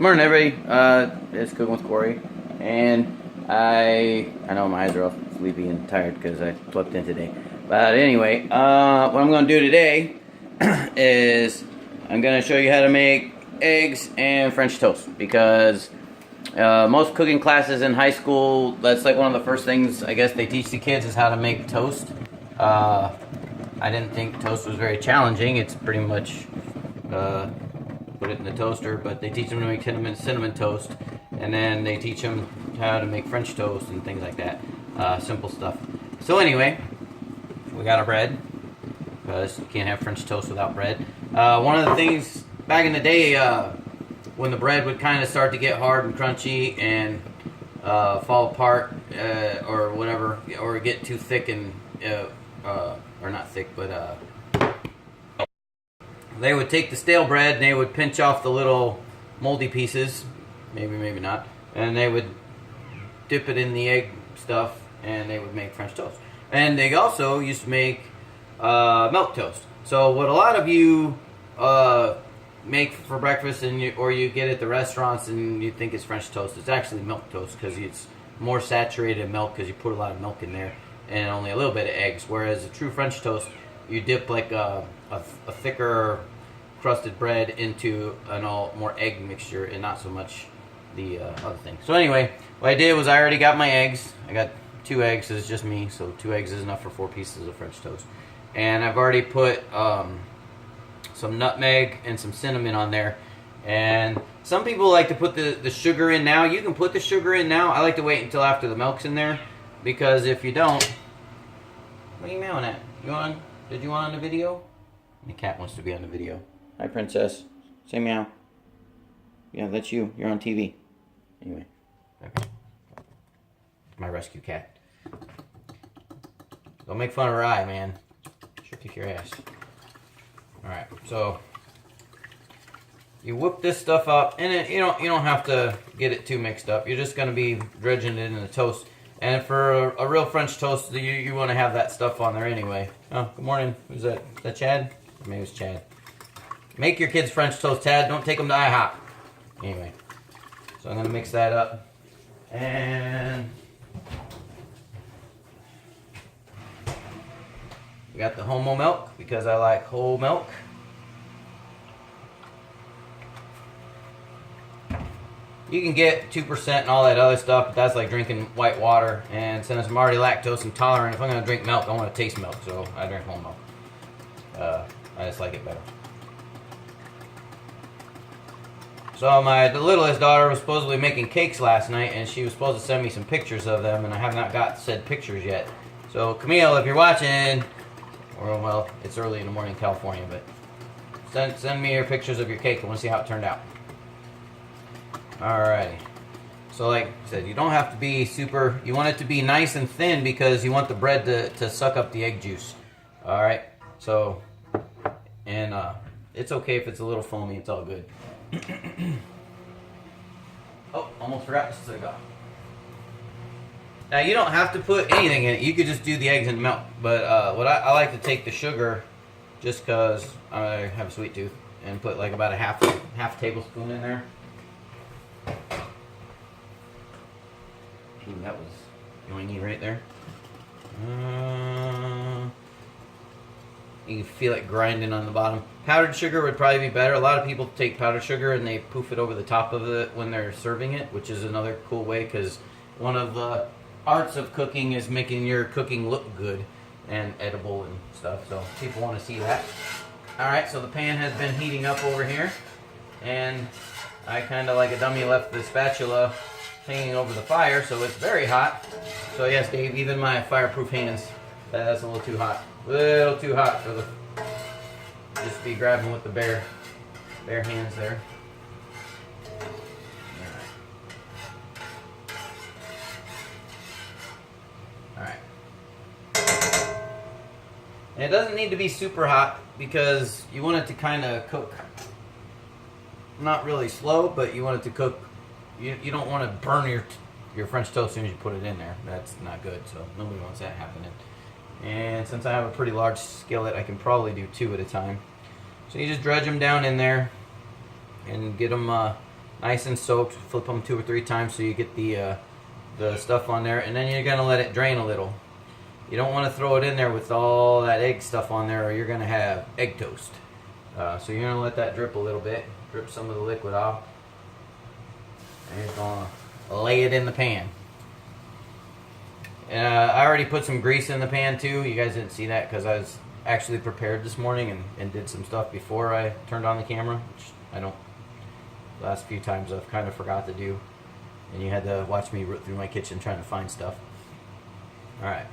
Morning, everybody. It's Cooking with Cory, and I know my eyes are all sleepy and tired because I slept in today. But anyway, what I'm going to do today is I'm going to show you how to make eggs and French toast, because most cooking classes in high school, that's like one of the first things I guess they teach the kids is how to make toast. I didn't think toast was very challenging. It's pretty much put it in the toaster, but they teach them to make cinnamon toast, and then they teach them how to make French toast and things like that. Simple stuff. So anyway, we got our bread, because you can't have French toast without bread. One of the things back in the day, when the bread would kind of start to get hard and crunchy and fall apart, or whatever, or get too thick and or not thick, but they would take the stale bread and they would pinch off the little moldy pieces, maybe not, and they would dip it in the egg stuff, and they would make French toast. And they also used to make milk toast. So what a lot of you make for breakfast or you get at the restaurants and you think it's French toast, it's actually milk toast, because it's more saturated in milk because you put a lot of milk in there and only a little bit of eggs. Whereas a true French toast, you dip like a thicker crusted bread into an all more egg mixture and not so much the other thing. So anyway, what I did was I already got my eggs. I got 2 eggs, it's just me, so 2 eggs is enough for 4 pieces of French toast. And I've already put some nutmeg and some cinnamon on there. And some people like to put the sugar in now. You can put the sugar in now. I like to wait until after the milk's in there, because if you don't, what are you meowing at? Did you want on the video? The cat wants to be on the video. Hi, princess. Say meow. Yeah, that's you. You're on TV. Anyway. Okay. My rescue cat. Don't make fun of her eye, man. She'll kick your ass. Alright, so you whip this stuff up, and you don't have to get it too mixed up. You're just gonna be dredging it in the toast. And for a real French toast, you want to have that stuff on there anyway. Oh, good morning. Who's that? Is that Chad? Or maybe it's Chad. Make your kids French toast, Chad. Don't take them to IHOP. Anyway, so I'm going to mix that up. And we got the whole milk, because I like whole milk. You can get 2% and all that other stuff, but that's like drinking white water. And since I'm already lactose intolerant, if I'm going to drink milk, I want to taste milk, so I drink whole milk. I just like it better. So the littlest daughter was supposedly making cakes last night, and she was supposed to send me some pictures of them, and I have not got said pictures yet. So Camille, if you're watching, or well, it's early in the morning in California, but send me your pictures of your cake. I want to see how it turned out. Alrighty. So like I said, you don't have to be super, you want it to be nice and thin, because you want the bread to suck up the egg juice. Alright, so, and it's okay if it's a little foamy, it's all good. Oh, almost forgot to go. Now you don't have to put anything in it, you could just do the eggs and milk. But what I like to take the sugar, just because I have a sweet tooth, and put like about a half tablespoon in there. Ooh, that was yoingy right there. You can feel it grinding on the bottom. Powdered sugar would probably be better. A lot of people take powdered sugar and they poof it over the top of it when they're serving it, which is another cool way, because one of the arts of cooking is making your cooking look good and edible and stuff. So people want to see that. Alright, so the pan has been heating up over here, and I kind of like a dummy left the spatula hanging over the fire, so it's very hot. So yes, Dave, even my fireproof hands, that's a little too hot. A little too hot for the, just be grabbing with the bare hands there. Alright. And it doesn't need to be super hot, because you want it to kind of cook, not really slow, but you want it to cook. You don't want to burn your French toast as soon as you put it in there. That's not good, so nobody wants that happening. And since I have a pretty large skillet, I can probably do 2 at a time. So you just dredge them down in there and get them nice and soaked. Flip them 2 or 3 times so you get the stuff on there, and then you're gonna let it drain a little. You don't want to throw it in there with all that egg stuff on there, or you're gonna have egg toast. So you're gonna let that drip a little bit, drip some of the liquid off, and you're gonna lay it in the pan. I already put some grease in the pan too. You guys didn't see that because I was actually prepared this morning and did some stuff before I turned on the camera, which I don't. The last few times I've kind of forgot to do, and you had to watch me root through my kitchen trying to find stuff. All right.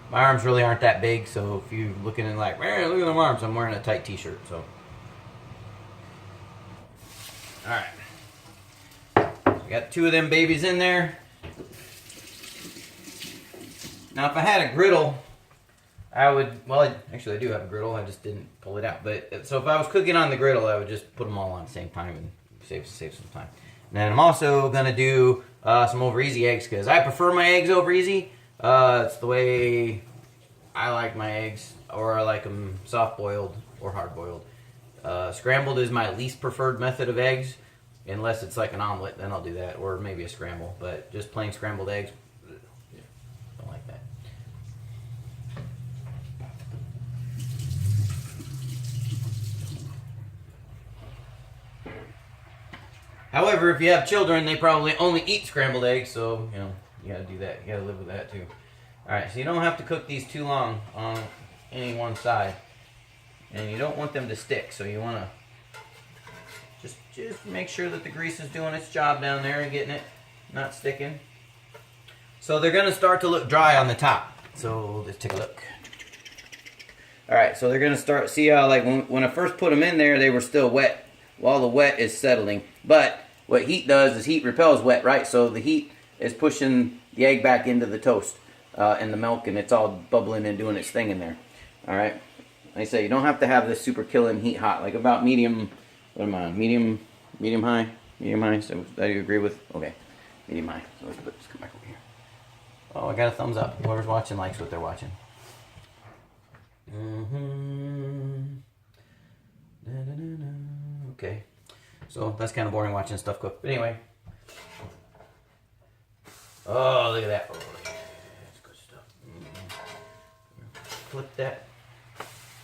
My arms really aren't that big, so if you're looking and like, man, look at them arms, I'm wearing a tight t-shirt, so. Alright. We got 2 of them babies in there. Now, if I had a griddle, I would, well, actually I do have a griddle, I just didn't pull it out. But so if I was cooking on the griddle, I would just put them all on at the same time and save some time. And then I'm also going to do some over easy eggs, because I prefer my eggs over easy. It's the way I like my eggs, or I like them soft-boiled or hard-boiled. Scrambled is my least preferred method of eggs, unless it's like an omelet, then I'll do that, or maybe a scramble. But just plain scrambled eggs, don't like that. However, if you have children, they probably only eat scrambled eggs, so, you know, you gotta do that. You gotta live with that too. Alright, so you don't have to cook these too long on any one side. And you don't want them to stick, so you wanna just make sure that the grease is doing its job down there and getting it not sticking. So they're gonna start to look dry on the top. So let's take a look. Alright, so they're gonna start, see how like when I first put them in there, they were still wet while the wet is settling. But what heat does is heat repels wet, right? So the heat is pushing the egg back into the toast and the milk, and it's all bubbling and doing its thing in there. All right. Like I say, you don't have to have this super killing heat hot. Like about medium. What am I on? Medium high. So that you agree with? Okay. Medium high. So let's come back over here. Oh, I got a thumbs up. Whoever's watching likes what they're watching. Okay. So that's kind of boring watching stuff cook. But anyway. Oh, look at that. Oh, yeah. That's good stuff. Flip that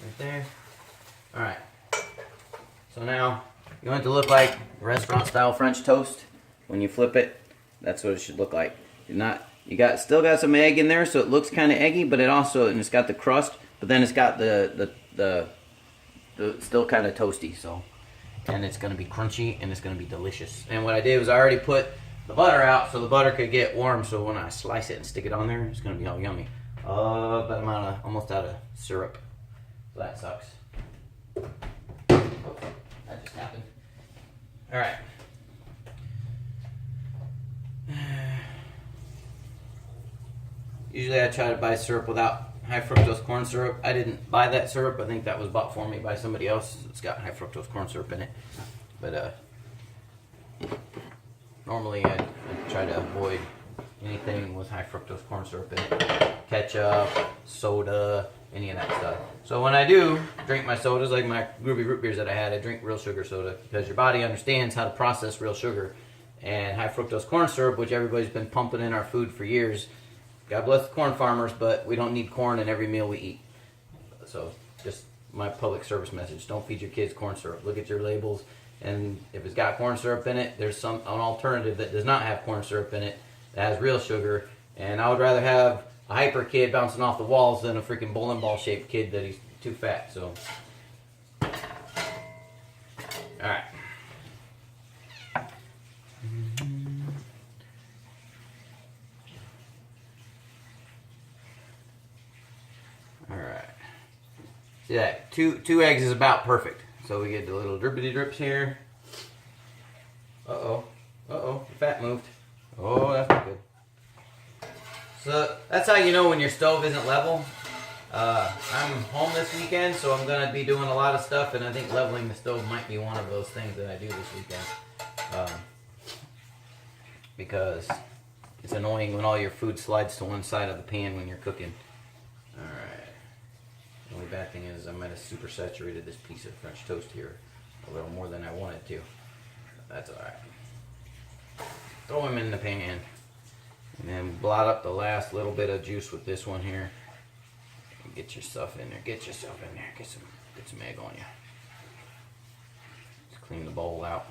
right there. Alright. So now, you want it to look like restaurant style French toast. When you flip it, that's what it should look like. Still got some egg in there, so it looks kind of eggy, but it's got the crust, but then it's got the still kind of toasty, so. And it's going to be crunchy, and it's going to be delicious. And what I did was I already put the butter out so the butter could get warm, so when I slice it and stick it on there, it's going to be all yummy. But I'm almost out of syrup, so that sucks. Oops, that just happened. Alright. Usually I try to buy syrup without high fructose corn syrup. I didn't buy that syrup. I think that was bought for me by somebody else. It's got high fructose corn syrup in it. But normally I try to avoid anything with high fructose corn syrup in it. Ketchup, soda, any of that stuff. So when I do drink my sodas, like my Groovy root beers that I had, I drink real sugar soda because your body understands how to process real sugar. And high fructose corn syrup, which everybody's been pumping in our food for years, God bless the corn farmers, but we don't need corn in every meal we eat. So just my public service message, don't feed your kids corn syrup. Look at your labels, and if it's got corn syrup in it, there's an alternative that does not have corn syrup in it that has real sugar. And I would rather have a hyper kid bouncing off the walls than a freaking bowling ball shaped kid that he's too fat. So, alright. Alright. See that? Two eggs is about perfect. So we get the little drippity drips here. Uh-oh. Uh-oh. The fat moved. Oh, that's not good. So that's how you know when your stove isn't level. I'm home this weekend, so I'm going to be doing a lot of stuff, and I think leveling the stove might be one of those things that I do this weekend. Because it's annoying when all your food slides to one side of the pan when you're cooking. Alright. The only bad thing is I might have super saturated this piece of French toast here a little more than I wanted to. that's alright. Throw them in the pan. And then blot up the last little bit of juice with this one here. Get your stuff in there. Get yourself in there. Get some egg on you. Just clean the bowl out.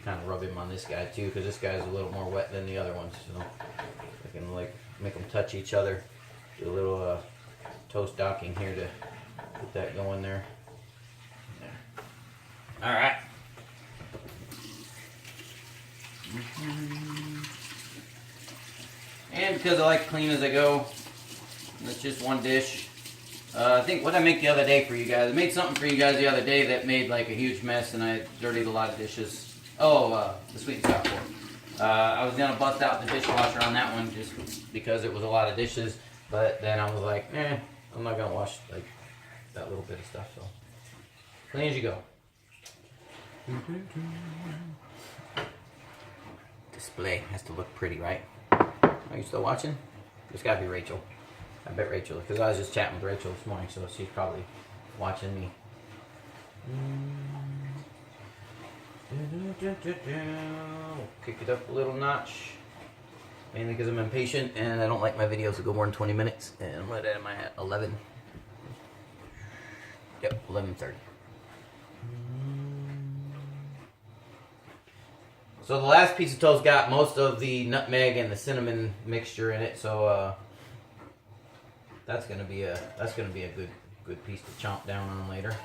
Kind of rub him on this guy too, because this guy's a little more wet than the other ones. So I can like make them touch each other. Do a little toast docking here to get that going there. All right. And because I like clean as I go, that's just one dish. I think what I make the other day for you guys, I made something for you guys the other day that made like a huge mess, and I dirtied a lot of dishes. Oh, the sweet and sour pork. I was gonna bust out the dishwasher on that one just because it was a lot of dishes, but then I was like, I'm not gonna wash like that little bit of stuff. So clean as you go. Display has to look pretty, right? Are you still watching? It's gotta be Rachel. I bet Rachel, because I was just chatting with Rachel this morning, so she's probably watching me. Kick it up a little notch. Mainly because I'm impatient and I don't like my videos to go more than 20 minutes. And what am I at? 11. Yep, 11:30. So the last piece of toast got most of the nutmeg and the cinnamon mixture in it. So that's gonna be a good piece to chomp down on later.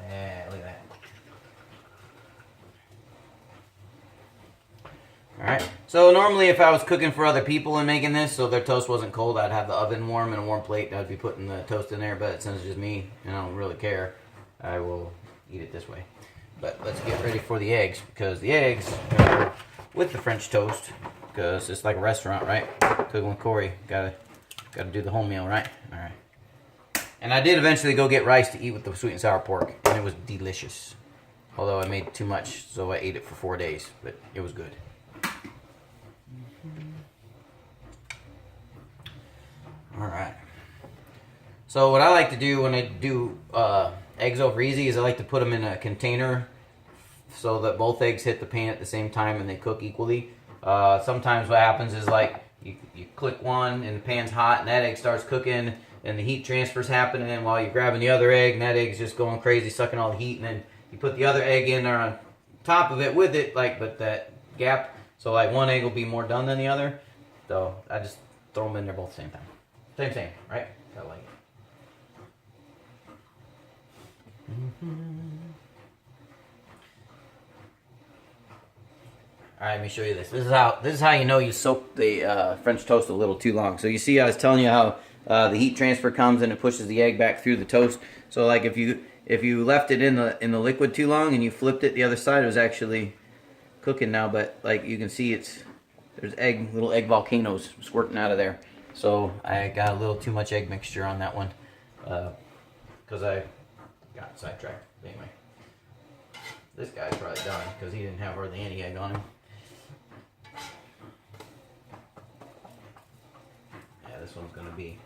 Yeah, look at that. Alright, so normally if I was cooking for other people and making this, so their toast wasn't cold, I'd have the oven warm and a warm plate. I'd be putting the toast in there, but since it's just me and I don't really care, I will eat it this way. But let's get ready for the eggs, because the eggs are with the French toast, because it's like a restaurant, right? Cooking with Cory, gotta do the home meal, right? Alright. And I did eventually go get rice to eat with the sweet and sour pork, and it was delicious. Although I made too much, so I ate it for 4 days, but it was good. Alright. So what I like to do when I do eggs over easy is I like to put them in a container so that both eggs hit the pan at the same time and they cook equally. Sometimes what happens is like you click one and the pan's hot and that egg starts cooking and the heat transfer's happening, and while you're grabbing the other egg and that egg's just going crazy sucking all the heat, and then you put the other egg in there on top of it with it, like, but that gap, so like one egg will be more done than the other. So I just throw them in there both at the same time. Same, right? I like it. All right, let me show you this. This is how you know you soaked the French toast a little too long. So you see, I was telling you how the heat transfer comes and it pushes the egg back through the toast. So like if you left it in the liquid too long and you flipped it the other side, it was actually cooking now. But like you can see, there's little egg volcanoes squirting out of there. So I got a little too much egg mixture on that one because I got sidetracked. Anyway, this guy's probably done because he didn't have hardly any egg on him. Yeah, this one's gonna be.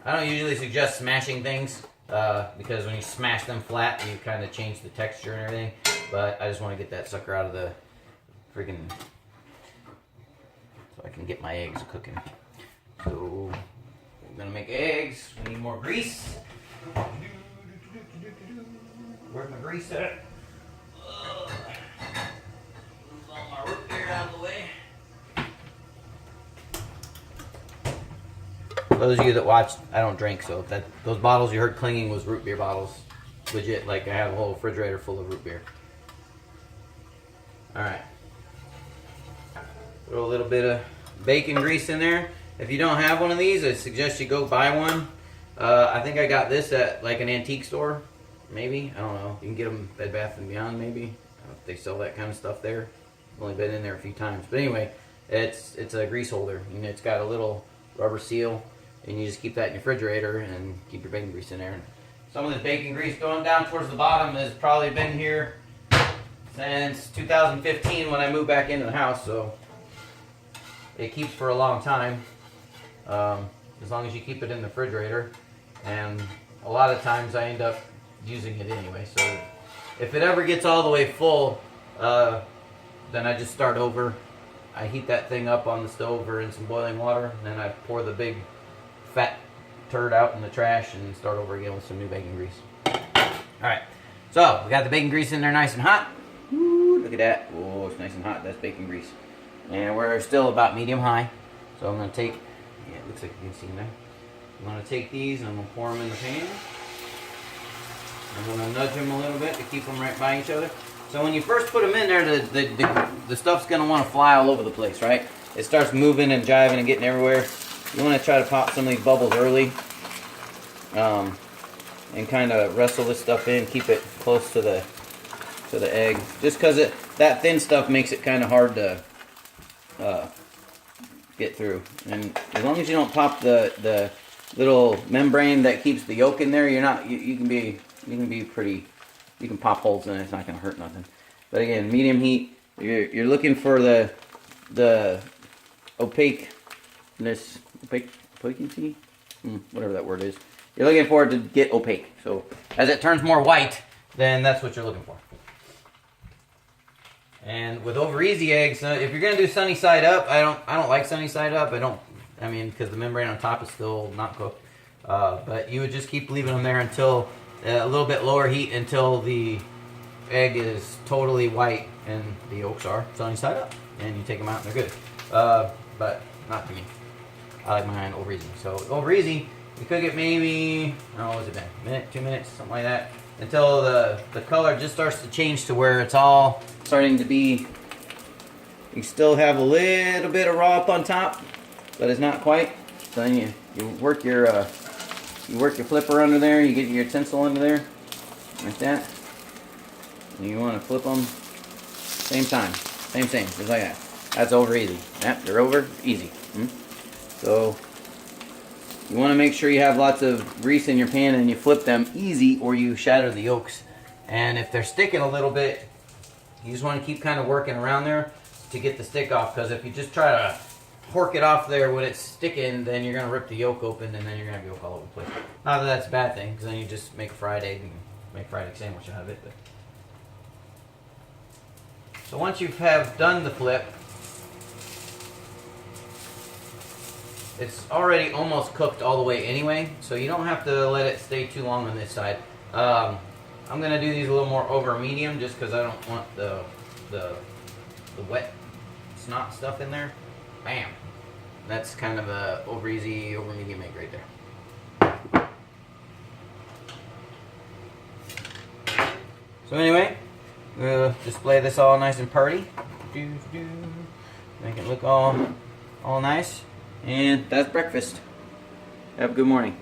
I don't usually suggest smashing things because when you smash them flat, you kind of change the texture and everything. But I just want to get that sucker out of the freaking. So I can get my eggs cooking. So we're gonna make eggs. We need more grease. Where's my grease at? Move all my root beer out of the way. For those of you that watch, I don't drink, so those bottles you heard clinging was root beer bottles. Legit, like I have a whole refrigerator full of root beer. Alright. Throw a little bit of bacon grease in there. If you don't have one of these, I suggest you go buy one. I think I got this at like an antique store. Maybe. I don't know. You can get them Bed Bath & Beyond maybe. I don't know if they sell that kind of stuff there. I've only been in there a few times. But anyway, it's a grease holder. And it's got a little rubber seal. And you just keep that in your refrigerator and keep your bacon grease in there. Some of this bacon grease going down towards the bottom has probably been here since 2015 when I moved back into the house. So it keeps for a long time. As long as you keep it in the refrigerator. and a lot of times I end up using it anyway. So if it ever gets all the way full, then I just start over. I heat that thing up on the stove or in some boiling water, and then I pour the big fat turd out in the trash and start over again with some new bacon grease. Alright, so we got the bacon grease in there nice and hot. Ooh, look at that. Oh, it's nice and hot. That's bacon grease. And we're still about medium high. So I'm going to take, yeah, it looks like you can see there. I'm going to take these and I'm going to pour them in the pan. I'm going to nudge them a little bit to keep them right by each other. So when you first put them in there, the stuff's going to want to fly all over the place, right? It starts moving and jiving and getting everywhere. You want to try to pop some of these bubbles early. And kind of wrestle this stuff in, keep it close to the egg. Just because that thin stuff makes it kind of hard to get through. And as long as you don't pop the little membrane that keeps the yolk in there, you can be pretty. You can pop holes in it. It's not going to hurt nothing. But again, medium heat. You're looking for the opaqueness, opaquency, whatever that word is. You're looking for it to get opaque. So as it turns more white, then that's what you're looking for. And with over easy eggs, if you're gonna do sunny side up, I don't like sunny side up. I mean, because the membrane on top is still not cooked. But you would just keep leaving them there until a little bit lower heat until the egg is totally white and the yolks are sunny side up. And you take them out and they're good. But not for me. I like mine over easy. So over easy, you cook it maybe, what has it been? A minute, 2 minutes, something like that. Until the color just starts to change to where it's all starting to be, you still have a little bit of raw up on top, but it's not quite. So then you work your flipper under there, you get your utensil under there, like that. And you want to flip them same time, same, just like that. That's over easy. Yep, they're over easy. So you want to make sure you have lots of grease in your pan and you flip them easy or you shatter the yolks. And if they're sticking a little bit, you just want to keep kind of working around there to get the stick off, because if you just try to pork it off there when it's sticking, then you're going to rip the yolk open and then you're going to have yolk all over the place. Not that that's a bad thing, because then you just make a fried egg and make a fried egg sandwich out of it. But. So once you have done the flip, it's already almost cooked all the way anyway, so you don't have to let it stay too long on this side. I'm going to do these a little more over medium just because I don't want the wet snot stuff in there. Bam! That's kind of a over easy, over medium egg right there. So anyway, we'll display this all nice and pretty. Make it look all nice. And that's breakfast. Have a good morning.